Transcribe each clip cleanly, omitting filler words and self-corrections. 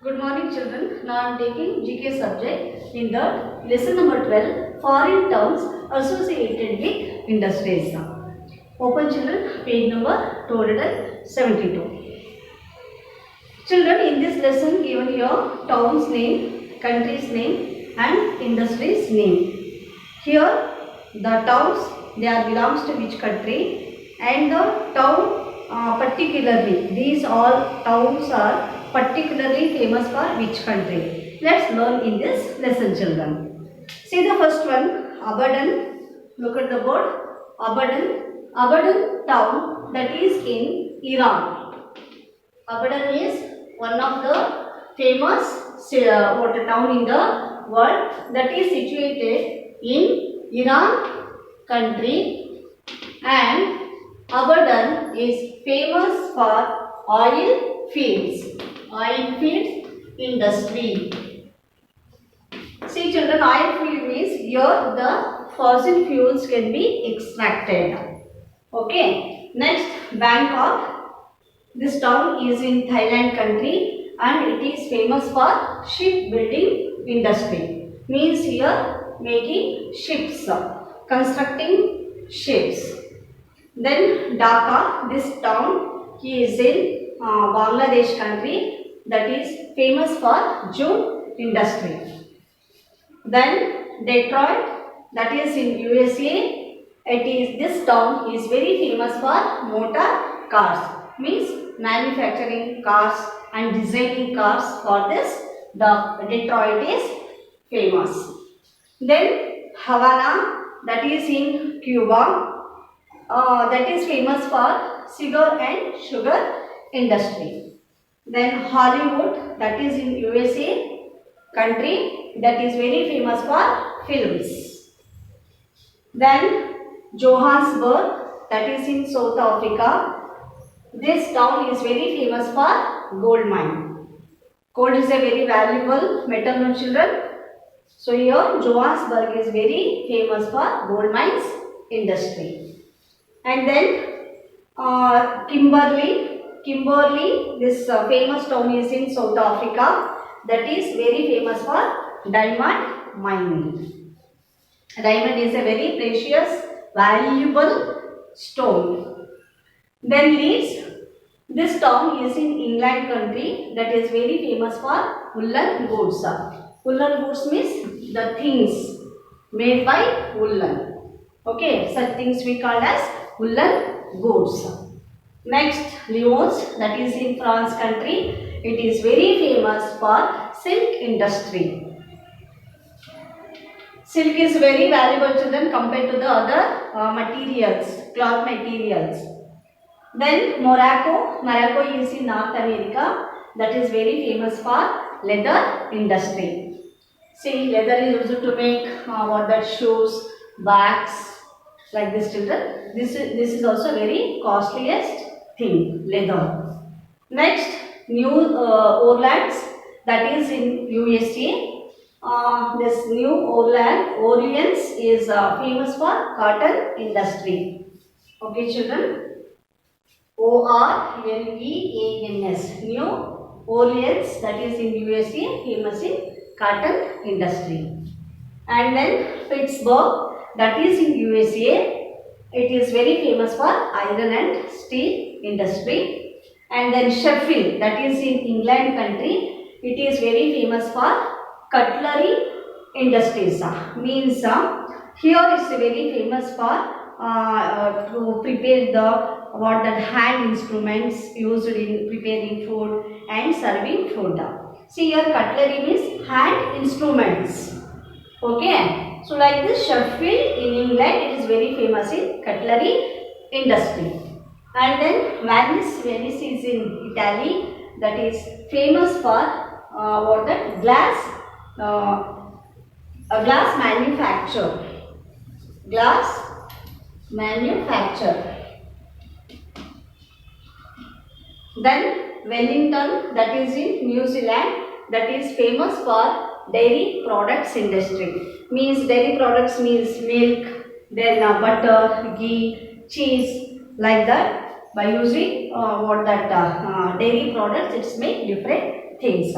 Good morning children. Now I am taking GK subject in the lesson number 12 foreign terms associated with industries. Open children page number 272. Children, in this lesson given your town's name, country's name and industry's name. Here the towns they are belongs to which country and the town particularly these all towns are particularly famous for which country. Let's learn in this lesson children. See the first one, Abadan. Look at the board. Abadan. Abadan town that is in Iran. Abadan is one of the famous water town in the world that is situated in Iran country, and Abadan is famous for oil fields industry. See children, oil field means here the fossil fuels can be extracted. Okay. Next, Bangkok. This town is in Thailand country and it is famous for shipbuilding industry. Means here making ships, constructing ships. Then Dhaka, this town is in Bangladesh country that is famous for jute industry. Then Detroit, that is in USA, this town is very famous for motor cars. Means manufacturing cars and designing cars. For this the Detroit is famous. Then Havana, that is in Cuba, that is famous for cigar and sugar industry. Then Hollywood, that is in USA country, that is very famous for films. Then Johannesburg, that is in South Africa. This town is very famous for gold mine. Gold is a very valuable metal, no children. So here Johannesburg is very famous for gold mines industry. And then Kimberley, this famous town is in South Africa, that is very famous for diamond mining. Diamond is a very precious, valuable stone. Then Leeds, this town is in England country that is very famous for woolen goods. Woolen goods means the things made by woolen. Okay, such things we call as woolen goods. Next, Lyons, that is in France country. It is very famous for silk industry. Silk is very valuable children compared to the other materials, cloth materials. Then Morocco is in North America, that is very famous for leather industry. See, leather is used to make shoes, bags, like this children. This is also very costliest thing, leather. Next, New Orleans, that is in USA. This New Orleans is famous for cotton industry. Okay children. Orleans, New Orleans, that is in USA, famous in cotton industry. And then Pittsburgh, that is in USA, it is very famous for iron and steel industry. And then Sheffield, that is in England country, it is very famous for cutlery industries. Means here it's very famous for to prepare the hand instruments used in preparing food and serving food. See here cutlery means hand instruments. Okay. So like this Sheffield in England, it is very famous in cutlery industry. And then Venice is in Italy, that is famous for glass manufacture. Glass manufacture. Then Wellington, that is in New Zealand, that is famous for dairy products industry. Means dairy products means milk, then butter, ghee, cheese, like that. By using dairy products, it's make different things.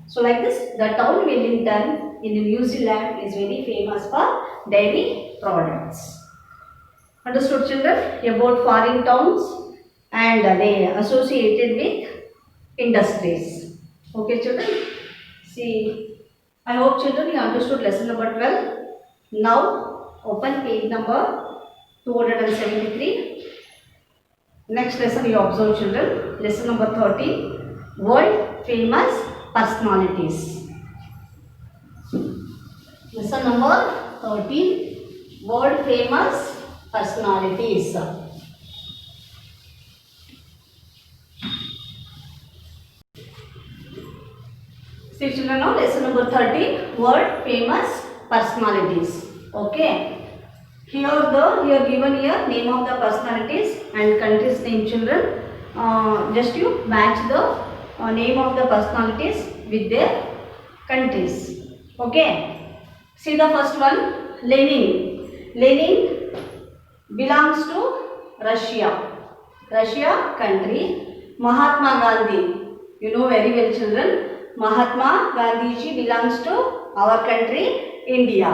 So like this, the town Wellington in New Zealand is very famous for dairy products. Understood, children, about foreign towns and they associated with industries. Okay, children. See, I hope children you understood lesson number 12. Now open page number 273. Next lesson you observe, children. Lesson number 13. World famous personalities. Lesson number 13. World famous personalities. See, children, now lesson number 13. World famous personalities. Okay. Here given here name of the personalities and countries name, children. Just you match the name of the personalities with their countries. Okay. See the first one, Lenin. Lenin belongs to Russia. Russia country. Mahatma Gandhi. You know very well, children. Mahatma Gandhi ji belongs to our country, India.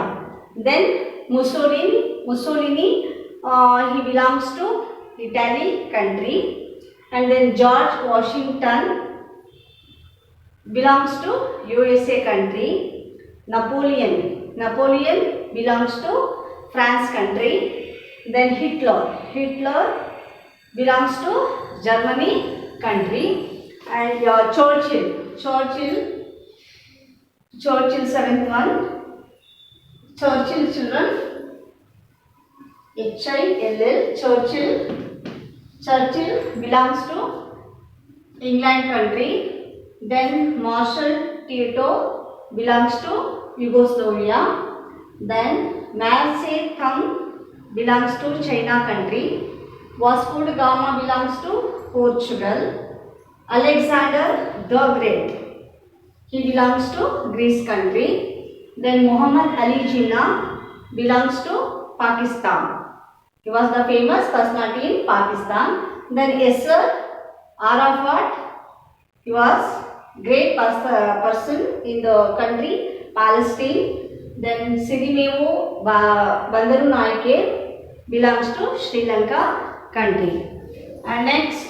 Then Mussolini, he belongs to Italy country. And then George Washington belongs to USA country. Napoleon belongs to France country. Then Hitler belongs to Germany country. And Churchill, seventh one. Churchill, children, Hill, Churchill belongs to England country. Then Marshal Tito belongs to Yugoslavia. Then Mao Zedong belongs to China country. Vasco da Gama belongs to Portugal. Alexander the Great, he belongs to Greece country. Then Muhammad Ali Jinnah belongs to Pakistan. He was the famous personality in Pakistan. Then Yasser Arafat, he was great person in the country Palestine. Then Sidimewu Bandaru Naike belongs to Sri Lanka country. And next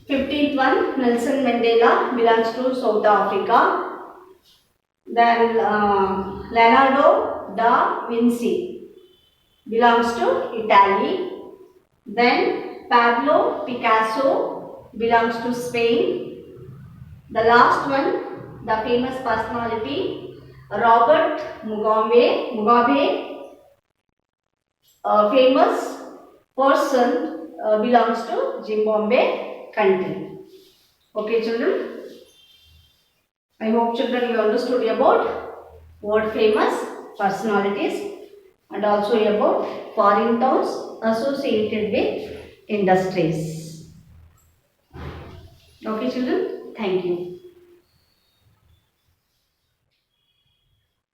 15th one, Nelson Mandela belongs to South Africa. Then Leonardo da Vinci belongs to Italy. Then Pablo Picasso belongs to Spain. The last one, the famous personality, Robert Mugabe, a famous person belongs to Zimbabwe country. Okay, children. I hope, children, you understood about world famous personalities and also about foreign towns associated with industries. Okay, children. Thank you.